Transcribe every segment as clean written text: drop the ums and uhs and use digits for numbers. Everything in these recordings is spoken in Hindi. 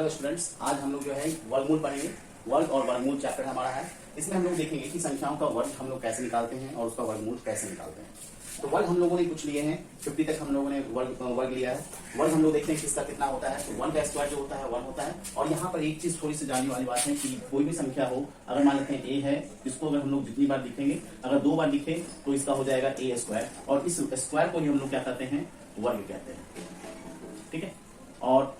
हेलो स्टूडेंट्स, आज हम लोग जो है वर्गमूल पढ़ेंगे। वर्ग और वर्गमूल चैप्टर हमारा है। इसमें हम लोग देखेंगे कि संख्याओं का वर्ग हम लोग कैसे निकालते हैं और उसका वर्गमूल कैसे निकालते हैं। तो वर्ग हम लोगों ने कुछ लिए हैं, 50 तक हम लोगों ने वर्ग लिया है। वर्ग हम लोग देखते हैं किसका कितना होता है। तो 1 का स्क्वायर जो होता है 1 होता है। और यहाँ पर एक चीज थोड़ी सी जानने वाली बात है कि कोई भी संख्या हो, अगर मान लेते हैं ए है, इसको अगर हम लोग जितनी बार लिखेंगे, अगर 2 बार लिखे तो इसका हो जाएगा ए स्क्वायर, और इस स्क्वायर को ही हम लोग क्या कहते हैं, वर्ग कहते हैं। ठीक है, और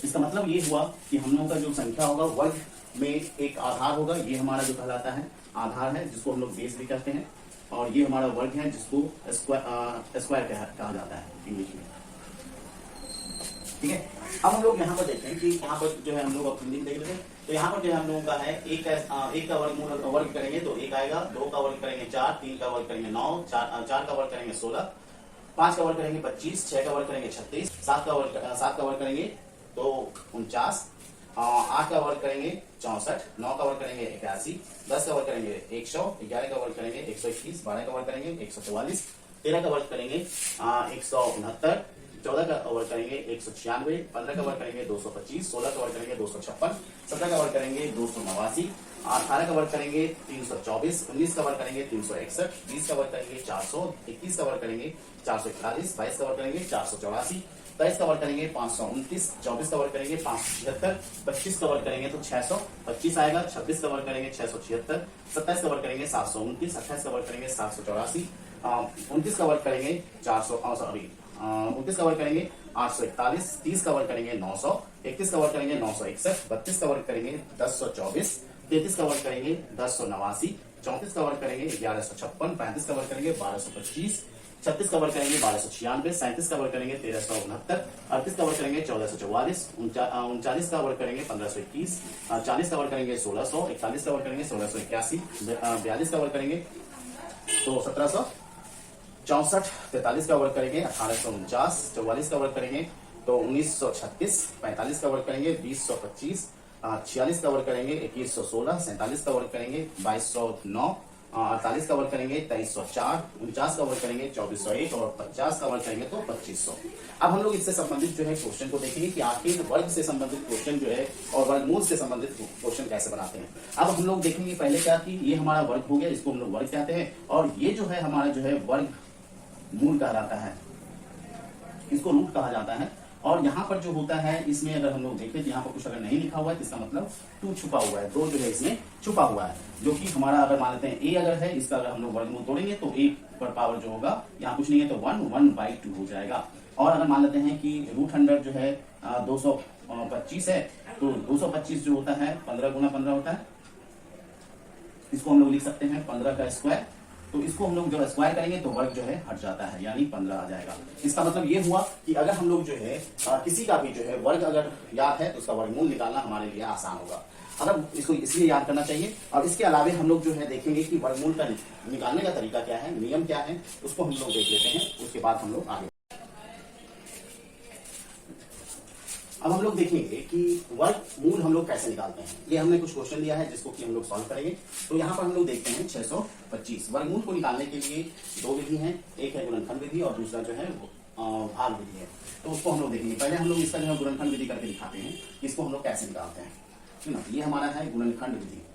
इसका मतलब ये हुआ कि हम लोगों का जो संख्या होगा वर्ग में एक आधार होगा, ये हमारा जो कहलाता है आधार है, जिसको हम लोग बेस भी कहते हैं, और ये हमारा वर्ग है जिसको स्क्वायर कहा जाता है इंग्लिश में। ठीक है, अब हम लोग यहाँ पर देखते हैं कि यहाँ पर जो है हम लोग हिंदी में देख लेते हैं। तो यहाँ पर जो है हम लोगों का है एक का वर्ग करेंगे तो 1 आएगा, 2 का वर्ग करेंगे 4, 3 का वर्ग करेंगे 9, 4 का वर्ग करेंगे 16, 5 का वर्ग करेंगे 25, 6 का वर्ग करेंगे 36, 7 का वर्ग करेंगे तो 49, 8 का वर्ग करेंगे 64, 9 का वर्ग करेंगे 81, 10 का वर्ग करेंगे 100, 11 का वर्ग करेंगे 121, 12 का वर्ग करेंगे 144, 13 का वर्ग करेंगे 169, 14 का वर्ग करेंगे 196, 15 का वर्ग करेंगे 225, 16 का वर्ग करेंगे 256, 17 का वर्ग करेंगे 289, 18 का वर्ग करेंगे 324, 19 का वर्ग करेंगे 361, 20 का वर्ग करेंगे 400, 21 का वर्ग करेंगे 441, 22 का वर्ग करेंगे 484, 23 का वर्ग करेंगे 529, 24 का वर्ग करेंगे 576, 25 का वर्ग करेंगे तो 625 आएगा, 26 का वर्ग करेंगे 676, 27 का वर्ग करेंगे 729, 28 का वर्ग करेंगे 784, 29 का वर्ग करेंगे 29 का वर्ग करेंगे 841, 30 का वर्ग करेंगे 900, 31 का वर्ग करेंगे 961, 32 का वर्ग करेंगे 1024, 33 का वर्ग करेंगे 1089, 34 का वर्ग करेंगे 1156, 35 का वर्ग करेंगे 1225, 36 का वर्ग करेंगे 1296, 37 का वर्ग करेंगे 1369, 38 का वर्ग करेंगे 1444, 39 का वर्ग करेंगे 1521, 40 का वर्ग करेंगे 1600, 41 का वर्ग करेंगे 1681, 42 का वर्ग करेंगे तो 1764, 43 का वर्ग करेंगे 1849, 44 का वर्ग करेंगे तो 1936, 45 का वर्ग करेंगे 2025, 46 का वर्ग करेंगे 2116, 47 का वर्ग करेंगे 2209, 48 का वर्ग करेंगे 2304, 49 का वर्ग करेंगे 2401 और 50 का वर्ग करेंगे तो 2500। अब हम लोग इससे संबंधित जो है क्वेश्चन को देखेंगे कि आखिर वर्ग से संबंधित क्वेश्चन जो है और वर्गमूल से संबंधित क्वेश्चन कैसे बनाते हैं। अब हम लोग देखेंगे पहले क्या कि ये हमारा वर्ग हो गया, इसको हम लोग वर्ग कहते हैं, और ये जो है हमारा जो है वर्ग मूल कहलाता है, इसको रूट कहा जाता है। और यहाँ पर जो होता है इसमें अगर हम लोग देखें तो यहाँ पर कुछ अगर नहीं लिखा हुआ है तो इसका मतलब 2 छुपा हुआ है, 2 जो है इसमें छुपा हुआ है, जो कि हमारा अगर मान लेते हैं ए अगर है, इसका अगर हम लोग वर्गमूल तोड़ेंगे तो ए पर पावर जो होगा यहाँ कुछ नहीं है तो 1/2 हो जाएगा। और अगर मान लेते हैं कि √100 जो है 225 है, तो 225 जो होता है 15 गुना 15 होता है, इसको हम लोग लिख सकते हैं 15 का स्क्वायर। तो इसको हम लोग जब स्क्वायर करेंगे तो वर्ग जो है हट जाता है, यानी 15 आ जाएगा। इसका मतलब ये हुआ कि अगर हम लोग जो है किसी का भी जो है वर्ग अगर याद है तो उसका वर्गमूल निकालना हमारे लिए आसान होगा। अगर इसको इसलिए याद करना चाहिए। और इसके अलावे हम लोग जो है देखेंगे कि वर्गमूल का निकालने का तरीका क्या है, नियम क्या है, उसको हम लोग देख लेते हैं, उसके बाद हम लोग आगे। अब हम लोग देखेंगे कि वर्गमूल हम लोग कैसे निकालते हैं। ये हमने कुछ क्वेश्चन लिया है जिसको कि हम लोग सॉल्व करेंगे। तो यहाँ पर हम लोग देखते हैं 625। वर्गमूल को निकालने के लिए 2 विधि हैं, एक है गुणनखंड विधि और दूसरा जो है भाग विधि है। तो उसको हम लोग देखेंगे। पहले हम लोग इसका जो है गुणनखंड विधि करके दिखाते हैं, इसको हम लोग कैसे निकालते हैं। ठीक है, ये हमारा है गुणनखंड विधि।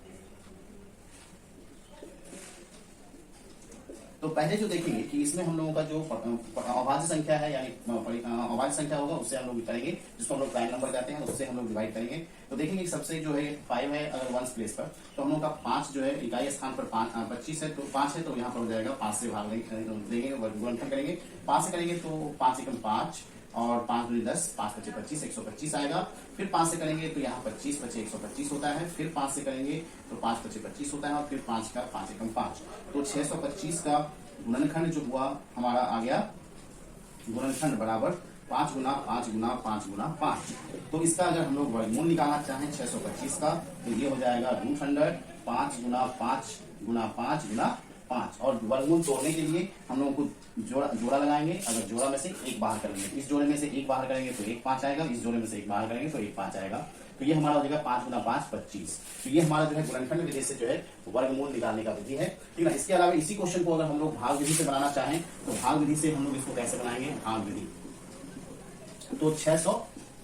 तो पहले जो देखेंगे कि इसमें हम लोगों का जो अभाज्य संख्या है, यानी अभाज्य संख्या होगा, उससे हम लोग करेंगे, जिसको हम लोग प्राइम नंबर कहते हैं, उससे हम लोग डिवाइड करेंगे। तो देखेंगे कि सबसे जो है 5 है अगर 1 प्लेस पर, तो हम लोग का 5 जो है इकाई स्थान पर 25 है, तो 5 है तो यहाँ पर हो जाएगा 5 से भाग देंगे, गुणनखंड करेंगे। 5 से करेंगे तो 5 एकम 5 और 5 दूनी 10, 5 पचे 25, 125 आएगा। फिर 5 से करेंगे तो यहाँ 25 पचे 125 होता है। फिर 5 से करेंगे तो 5 पचे 25 होता है, और फिर 5 का 5 एकम 5, तो 625 का गुणनखंड जो हुआ हमारा आ गया, गुणनखंड बराबर 5 गुना 5 गुना 5 गुना 5। तो इसका अगर हम लोग वर्गमूल निकालना चाहें 625 का, तो ये हो जाएगा √100 5 गुना 5 गुना 5 गुना 5। और वर्गमूल तोड़ने के लिए हम लोगों को जोड़ा लगाएंगे। अगर जोड़ा में से एक बाहर करेंगे, इस जोड़े में से एक बाहर करेंगे तो 1 5 आएगा, इस जोड़े में से एक बाहर करेंगे तो 1 5 आएगा। तो ये हमारा हो जाएगा 5 गुना 5 25। तो ये हमारा जो है गुणनखंड विधि से जो है वर्गमूल निकालने का विधि है। ठीक है, इसके अलावा इसी क्वेश्चन को अगर हम लोग भाग विधि से बनाना चाहें तो भाग विधि से हम लोग इसको कैसे बनाएंगे, भाग विधि। तो 600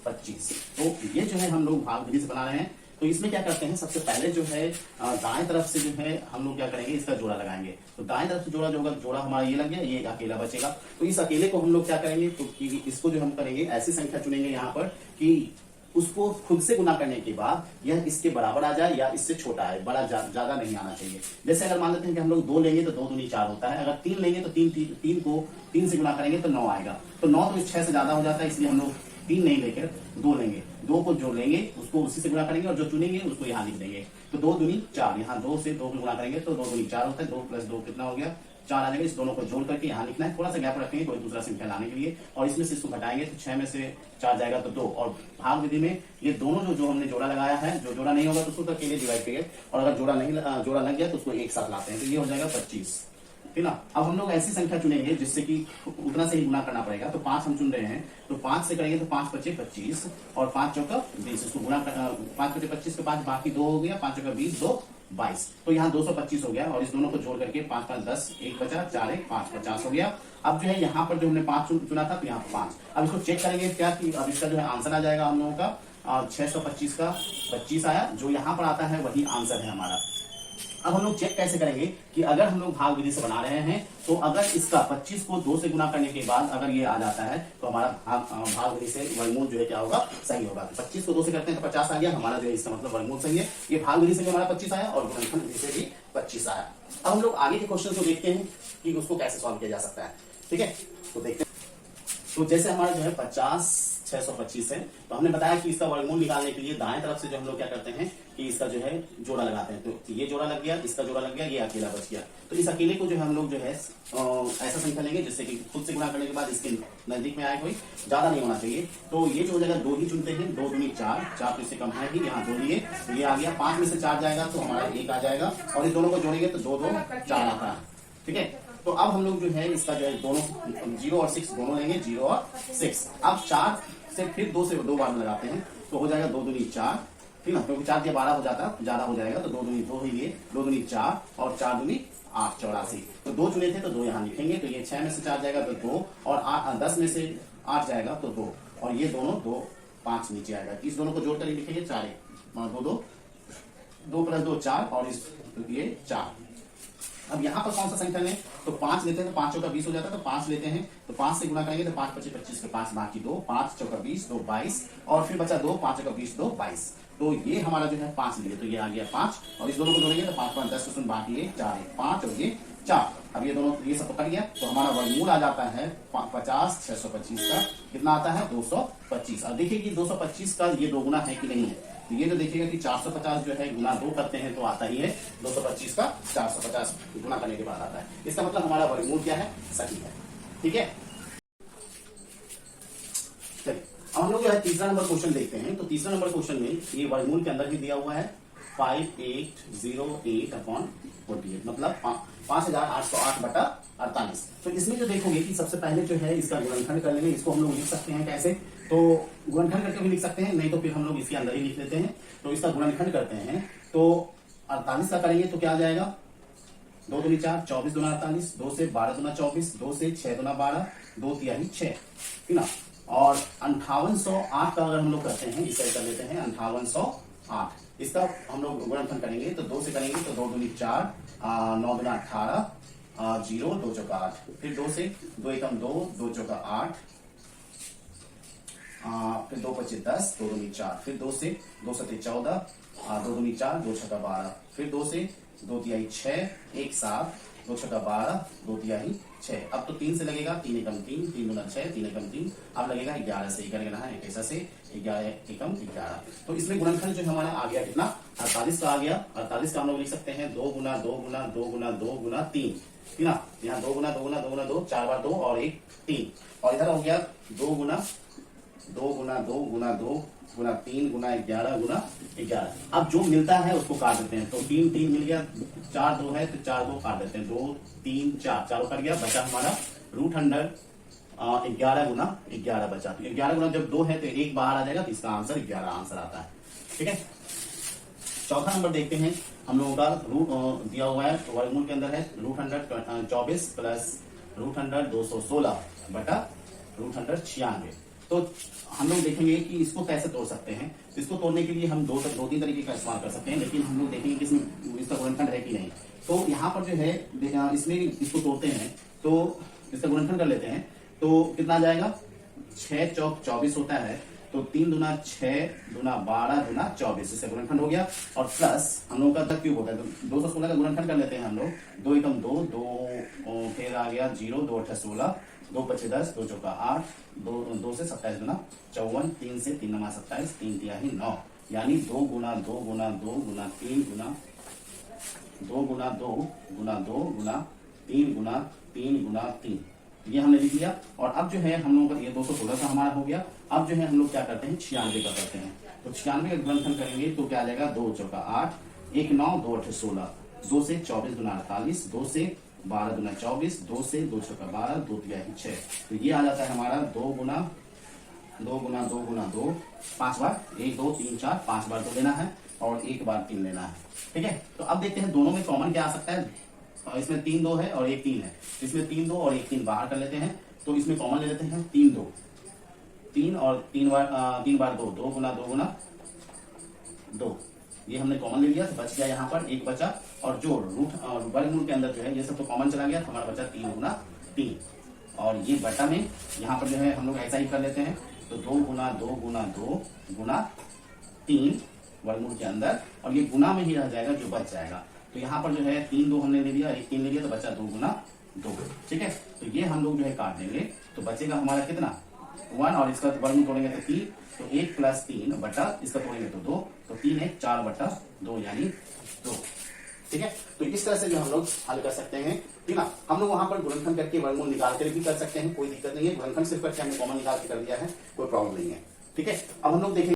25। तो ये जो है हम लोग भाग विधि से बना रहे हैं। तो इसमें क्या करते हैं, सबसे पहले जो है दाएं तरफ से जो है हम लोग क्या करेंगे, इसका जोड़ा लगाएंगे। तो दाएं तरफ से जोड़ा जो होगा, जोड़ा हमारा ये लग गया, ये अकेला बचेगा। तो इस अकेले को हम लोग क्या करेंगे, तो इसको जो हम करेंगे ऐसी संख्या चुनेंगे यहाँ पर कि उसको खुद से गुना करने के बाद यह इसके बराबर आ जाए या इससे छोटा है, बड़ा ज्यादा नहीं आना चाहिए। जैसे अगर मान लेते हैं कि हम लोग 2 लेंगे तो 2 दूनी 4 होता है, अगर 3 लेंगे तो 3 को 3 से गुना करेंगे तो 9 आएगा। तो 9 तो 6 से ज्यादा हो जाता है, इसलिए हम लोग 3 नहीं लेकर 2 लेंगे। 2 को जोड़ लेंगे, उसको उसी से गुना करेंगे और जो चुनेंगे उसको यहाँ लिख देंगे। तो 2 दूनी 4, यहाँ 2 से 2 को गुना करेंगे तो 2 दूनी 4 होता है। 2 + 2 कितना हो गया, 4 आ जाएगा। इस दोनों को जोड़ करके यहाँ लिखना है, थोड़ा सा गैप रखेंगे कोई दूसरा संख्या लाने के लिए, और इसमें से इसको घटाएंगे तो 6 में से 4 जाएगा तो 2। और भाग विधि में ये दोनों जो हमने जोड़ा लगाया है, जो जोड़ा नहीं होगा तो उसको अकेले डिवाइड करिए, और अगर जोड़ा लग गया तो उसको एक साथ लाते हैं, तो ये हो जाएगा 25, ठीक ना। अब हम लोग ऐसी संख्या चुनेंगे जिससे कि उतना से ही गुना करना पड़ेगा। तो 5 हम चुन रहे हैं, तो 5 से करेंगे तो 5 × 5 = 25 और 5 × 4 = 20। इसको गुना 5 × 25 के बाद बाकी 2 हो गया, 5 × 20 2 22। तो यहाँ 225 हो गया, और इस दोनों को जोड़ करके 5 × 5 = 10, 1 बचा, 4 × 1 = 5, 50 हो गया। अब जो है यहाँ पर जो हमने 5 चुना था, तो यहाँ 5। अब इसको चेक करेंगे क्या कि अब इसका जो है आंसर आ जाएगा हम लोगों का 625 का 25 आया, जो यहाँ पर आता है वही आंसर है हमारा। अब हम लोग चेक कैसे करेंगे कि अगर हम लोग भाग विधि से बना रहे हैं, तो अगर इसका 25 को 2 से गुना करने के बाद अगर ये आ जाता है तो हमारा भाग विधि से वर्गमूल जो है क्या होगा, सही होगा। तो 25 को 2 से करते हैं तो 50 आ गया हमारा, जो है इसका मतलब वर्गमूल सही है। ये भाग विधि से भी हमारा 25 आया और गुणनखंड विधि से भी 25 आया। अब हम लोग आगे के क्वेश्चन को देखते हैं कि उसको कैसे सॉल्व किया जा सकता है, ठीक है। तो देखते हैं, तो जैसे हमारा जो है 50 625 है, तो हमने बताया कि इसका वर्गमूल निकालने के लिए दाएं तरफ से जो हम लोग क्या करते हैं कि इसका जो है जोड़ा लगाते हैं। तो ये जोड़ा लग गया, इसका जोड़ा लग गया, ये अकेला बच गया। तो इस अकेले को जो है हम लोग जो है ऐसा संख्या लेंगे जिससे कि खुद से गुणा करने के बाद इसके नजदीक में आए, कोई ज्यादा नहीं होना चाहिए। तो ये जो हो जाएगा 2 ही चुनते हैं, 2 दूनी 4, 4 तो इससे कम है ही, यहाँ 2 लिए तो ये आ गया। 5 में से 4 जाएगा तो हमारा 1 आ जाएगा, और इस दोनों को जोड़ेंगे तो 2 2 4 आता है, ठीक है। तो अब हम लोग जो है इसका जो है दोनों 0 और 6 दोनों लेंगे, 0 और 6। अब 4 से फिर 2 से 2 बार में लगाते हैं, तो हो जाएगा 2 दूनी 4, ठीक ना, क्योंकि 4 दिया 12 हो जाता, ज्यादा हो जाएगा। तो 2 दूनी 2 ही लिए, 2 दूनी 4 और 4 दूनी 8, 84। तो 2 चुने थे तो 2 यहाँ लिखेंगे। तो ये 6 में से 4 जाएगा तो 2, और 10 में से 8 जाएगा तो 2, और ये दोनों 2 5 नीचे आएगा। इस दोनों को जोड़ कर लिखेंगे 4 2 + 2 4, और इस ये 4। अब यहाँ पर कौन सा संख्या लें, तो 5 लेते हैं, तो 5 × 4 = 20 हो जाता है। तो 5 लेते हैं, तो 5 से गुना करेंगे तो 5 × 5 = 25 के 5 बाकी 2, 5 × 4 = 20 2 22, और फिर बचा 2, 5 × 20 2 22। तो ये हमारा जो है 5 लिए, तो ये आ गया 5, और इस दोनों को जोड़ेंगे तो 5 5 10 सुन बाकी ये 4 1 5 और ये 4। अब ये दोनों ये सब पकड़ गया, तो हमारा वर्गमूल आ जाता है 50 625 का कितना आता है 225। अब देखिए कि 225 का ये दोगुना है कि नहीं है। तो ये जो देखिएगा कि 450 जो है गुना 2 करते हैं तो आता ही है 225 का 450 गुना करने के बाद आता है। इसका मतलब हमारा वर्गमूल क्या है, सही है, ठीक है। चलिए अब हम लोग जो है तीसरा नंबर क्वेश्चन देखते हैं। तो तीसरा नंबर क्वेश्चन में ये वर्गमूल के अंदर ही दिया हुआ है 5808/48, मतलब 5808/48। तो इसमें जो देखोगे कि सबसे पहले जो है इसका गुणनखंड कर लेंगे। इसको हम लोग लिख सकते हैं कैसे, तो गुणनखंड करके भी लिख सकते हैं, नहीं तो फिर हम लोग इसके अंदर ही लिख लेते हैं। तो इसका गुणनखंड करते हैं, तो 48 का करेंगे तो क्या आ जाएगा, 2 दूनी 4, 24 दूना 48, 2 से 12 दूना 24, 2 से 6 दूना 12, 2 तिहाई 6, ठीक ना। और 5808 का अगर हम लोग करते हैं, इसे कर लेते हैं 5808। इसका हम लोग गुणनखंड करेंगे तो 2 से करेंगे तो 2 दूनी 4, 9 दूना 18, 0 2 चौका 8, फिर 2 से 2 एकम 2, 2 चौका 8, फिर 2 पच्चीस 10, 2 दूनी 4, फिर 2 से 2 सते 14, 2 दूनी 4, 2 छक्का 12, फिर 2 से 2 तिहाई 6, 1 7, 2 छक्का 12, 2 तिहाई 6। अब तो 3 से लगेगा, 3 एकम 3, 3 दूना 6, 3 एकम 3। अब लगेगा 11 से, करना है कैसा से 11 एकम 11। तो इसमें गुणनखंड जो हमारा आ गया कितना, 48 का आ गया। 48 का हम लोग लिख सकते हैं 2 गुना 2 गुना 2 गुना 2 गुना 3, ठीक ना। यहाँ 2 गुना 2 गुना 2 गुना 2, 4 बार 2 और 1 3, और इधर हो गया 2 गुना 2 गुना 2 गुना 2 गुना 3 गुना 11 गुना 11। अब जो मिलता है उसको काट देते हैं। तो 3 3 मिल गया, 4 2 है तो 4 2 काट देते हैं, 2 3 4, 4 कट गया, बचा हमारा √100 11 गुना 11 बचा। तो 11 गुना जब 2 है तो 1 बाहर आ जाएगा, तो इसका आंसर 11 आंसर आता है, ठीक है। चौथा नंबर देखते हैं हम लोगों का, रूट दिया हुआ है वर्गमूल के अंदर है √100 24 + √100 216/√100 96। तो हम लोग देखेंगे कि इसको कैसे तोड़ सकते हैं। तो इसको तोड़ने के लिए हम दो तीन तरीके का इस्तेमाल कर सकते हैं, लेकिन हम लोग देखेंगे कि इसमें इसका गुणनखंड है कि नहीं। तो यहाँ पर जो है इसमें इसको तोड़ते हैं तो इसका गुणनखंड कर लेते हैं, तो कितना आ जाएगा, 6 चौक 24 होता है, तो 3 दूना 6 दूना 12 दूना 24, इससे गुणनखंड हो गया। और प्लस हम लोग का क्यूब होता है, तो 216 का गुणनखंड कर लेते हैं हम लोग। 2 एकम 2, 2 फिर आ गया 0, 2 8 16, 2 5 10, 2 चौका 8, 2 से 27 गुना 54, 3 से 3 नमा 27, 3 तिहाई 9, यानी 2 गुना 2 गुना 2 गुना 3 गुना 2 गुना 2 गुना 2 गुना 3 गुना 3 गुना 3, ये हमने लिख लिया। और अब जो है हम लोगों का ये 216 का हमारा हो गया। अब जो है हम लोग क्या करते हैं, 96 का करते हैं। तो 96 का गुणनखंड करेंगे तो क्या आ जाएगा, 2 चौका 8, 1 9, 2 8 16, 2 से 24 गुना 48, 2 से 12 गुना 24, 2 से 2 चौका 12, 2 तिहाई 6, तो ये आ जाता है हमारा 2 गुना 2 गुना 2 गुना 2, 5 बार, 1 2 3 4 5 बार 2 लेना है और 1 बार 3 लेना है। ठीक है, तो अब देखते हैं दोनों में कॉमन क्या आ सकता है। इसमें 3 2 है और 1 3 है, इसमें 3 2 और 1 3 बाहर कर लेते हैं, तो इसमें कॉमन ले लेते हैं 3 2, 3 और 3 बार 2, 2 गुना 2 गुना 2, ये हमने कॉमन ले लिया, तो बच गया यहाँ पर 1 बचा। और जो रूट वर्गमूल के अंदर जो है ये सब तो कॉमन चला गया, तो हमारा बचा 3 गुना 3, और ये बटा में यहाँ पर जो है हम लोग ऐसा ही कर लेते हैं, तो 2 गुना 2 गुना 2 गुना 3 वर्गमूल के अंदर, और ये गुना में ही रह जाएगा जो बच जाएगा। तो यहाँ पर जो है 3 2 हमने ले लिया, 1 3 ले लिया, तो बचा 2 गुना 2। ठीक है, तो ये हम लोग जो है काट देंगे, तो बचेगा हमारा कितना 1, और इसका वर्गमूल तोड़ेंगे तो 3, तो 1 + 3 बटा इसका तोड़ेंगे तो 2, तो 3 1 4 बटा 2 यानी 2। ठीक है, तो इस तरह से जो हम लोग हल कर सकते हैं। ठीक ना, हम लोग वहां पर गुणनखंड करके वर्गमूल निकाल कर भी कर सकते हैं, कोई दिक्कत नहीं है। गुणनखंड सिर्फ करके हमने कॉमन निकाल के कर दिया है, कोई प्रॉब्लम नहीं है। ठीक है, अब हम लोग देखेंगे